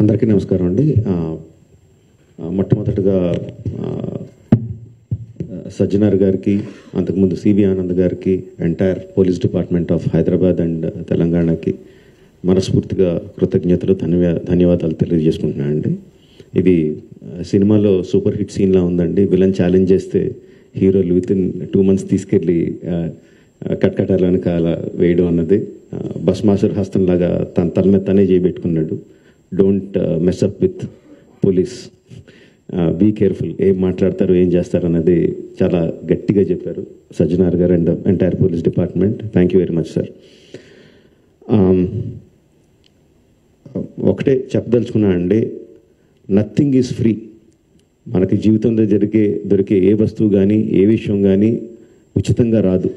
అందరికీ నమస్కారం అండి. మొట్టమొదటిగా సజ్జనార్ గారికి, అంతకుముందు సివి ఆనంద్ గారికి, entire police department of Hyderabad and తెలంగాణకి మనస్ఫూర్తిగా కృతజ్ఞతలు, ధన్యవాదాలు తెలియజేసుకుంటున్నాను అండి. ఇది సినిమాలో సూపర్ హిట్ సీన్లా ఉందండి. విలన్ ఛాలెంజ్ చేస్తే హీరోలు వితిన్ 2 months తీసుకెళ్ళి కట్కటాల వెనకాల వేయడం అన్నది బస్మాసుర్ హస్తంలాగా తన తల మీద తనే చేయబెట్టుకున్నాడు. Don't mess up with police, be careful, ఏం మాట్లాడతారు ఏం చేస్తారు అన్నది చాలా గట్టిగా చెప్పారు సజ్జనార్ గారు and entire police department. Thank you very much sir. ఒకటే చెప్పదలుచుకున్నా అండి, నథింగ్ ఈజ్ ఫ్రీ. మనకి జీవితంలో దొరికే ఏ వస్తువు కానీ ఏ విషయం కానీ ఉచితంగా రాదు.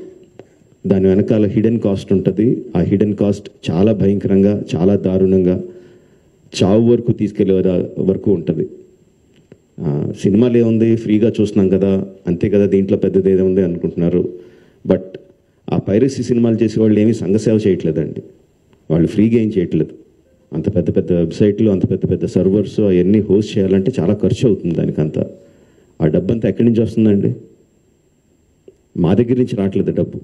దాని వెనకాల హిడెన్ కాస్ట్ ఉంటుంది. ఆ హిడెన్ కాస్ట్ చాలా భయంకరంగా, చాలా దారుణంగా, చావు వరకు తీసుకెళ్లే వరకు ఉంటుంది. సినిమాలు ఏముంది, ఫ్రీగా చూస్తున్నాం కదా, అంతే కదా, దీంట్లో పెద్దది ఏముంది అనుకుంటున్నారు. బట్ ఆ పైరసీ సినిమాలు చేసే వాళ్ళు ఏమీ సంఘసేవ చేయట్లేదండి. వాళ్ళు ఫ్రీగా ఏం చేయట్లేదు. అంత పెద్ద పెద్ద వెబ్సైట్లు, అంత పెద్ద పెద్ద సర్వర్స్ అవన్నీ హోస్ట్ చేయాలంటే చాలా ఖర్చు అవుతుంది. దానికంతా ఆ డబ్బు అంతా ఎక్కడి నుంచి వస్తుందండి? మా దగ్గర నుంచి రావట్లేదు డబ్బు.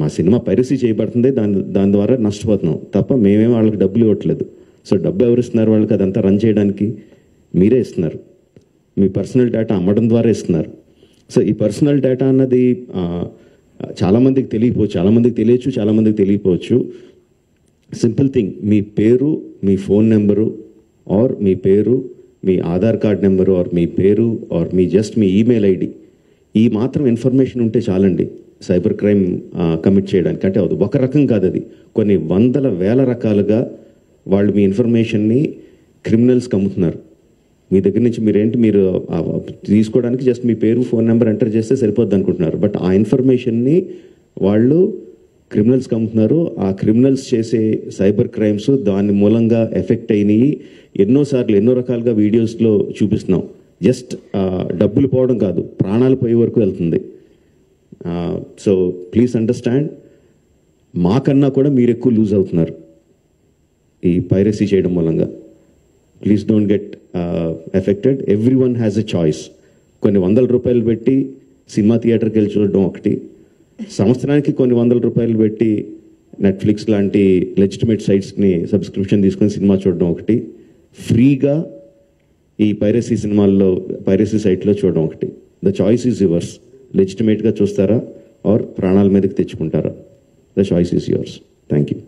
మా సినిమా పైరసీ చేయబడుతుంది, దాని ద్వారా నష్టపోతున్నాం తప్ప మేమేం వాళ్ళకి డబ్బులు ఇవ్వట్లేదు. సో డబ్బు ఎవరు ఇస్తున్నారు వాళ్ళకి? అదంతా రన్ చేయడానికి మీరే ఇస్తున్నారు. మీ పర్సనల్ డేటా అమ్మడం ద్వారా ఇస్తున్నారు. సో ఈ పర్సనల్ డేటా అన్నది చాలామందికి తెలియకపోవచ్చు, చాలామందికి తెలియచ్చు, చాలామందికి తెలియకపోవచ్చు. సింపుల్ థింగ్, మీ పేరు, మీ ఫోన్ నెంబరు, ఆర్ మీ పేరు, మీ ఆధార్ కార్డ్ నెంబరు, ఆర్ మీ పేరు, ఆర్ మీ ఈమెయిల్ ఐడి, ఈ మాత్రం ఇన్ఫర్మేషన్ ఉంటే చాలండి సైబర్ క్రైమ్ కమిట్ చేయడానికి. అంటే అది ఒక రకం కాదు, అది కొన్ని వందల వేల రకాలుగా వాళ్ళు మీ ఇన్ఫర్మేషన్ని క్రిమినల్స్కి అమ్ముతున్నారు. మీ దగ్గర నుంచి మీరు తీసుకోవడానికి జస్ట్ మీ పేరు, ఫోన్ నెంబర్ ఎంటర్ చేస్తే సరిపోద్ది అనుకుంటున్నారు. బట్ ఆ ఇన్ఫర్మేషన్ని వాళ్ళు క్రిమినల్స్కి అమ్ముతున్నారు. ఆ క్రిమినల్స్ చేసే సైబర్ క్రైమ్స్ దాని మూలంగా ఎఫెక్ట్ అయినాయి. ఎన్నోసార్లు ఎన్నో రకాలుగా వీడియోస్లో చూపిస్తున్నాం. జస్ట్ డబ్బులు పోవడం కాదు, ప్రాణాలు పోయే వరకు వెళ్తుంది. సో ప్లీజ్ అండర్స్టాండ్, మాకన్నా కూడా మీరు ఎక్కువ లూజ్ అవుతున్నారు ఈ పైరసీ చేయడం మూలంగా. Please don't get affected. Every one has a choice. కొన్ని ₹100 పెట్టి సినిమా థియేటర్కి వెళ్ళి చూడడం ఒకటి, సంవత్సరానికి కొన్ని ₹100 పెట్టి నెట్ఫ్లిక్స్ లాంటి లెజిటిమేట్ సైట్స్ని సబ్స్క్రిప్షన్ తీసుకొని సినిమా చూడడం ఒకటి, ఫ్రీగా ఈ పైరసీ సైట్లో చూడడం ఒకటి. The choice is yours. లెజిటిమేట్గా చూస్తారా ఆర్ ప్రాణాల మీదకి తెచ్చుకుంటారా? The choice is yours. Thank you.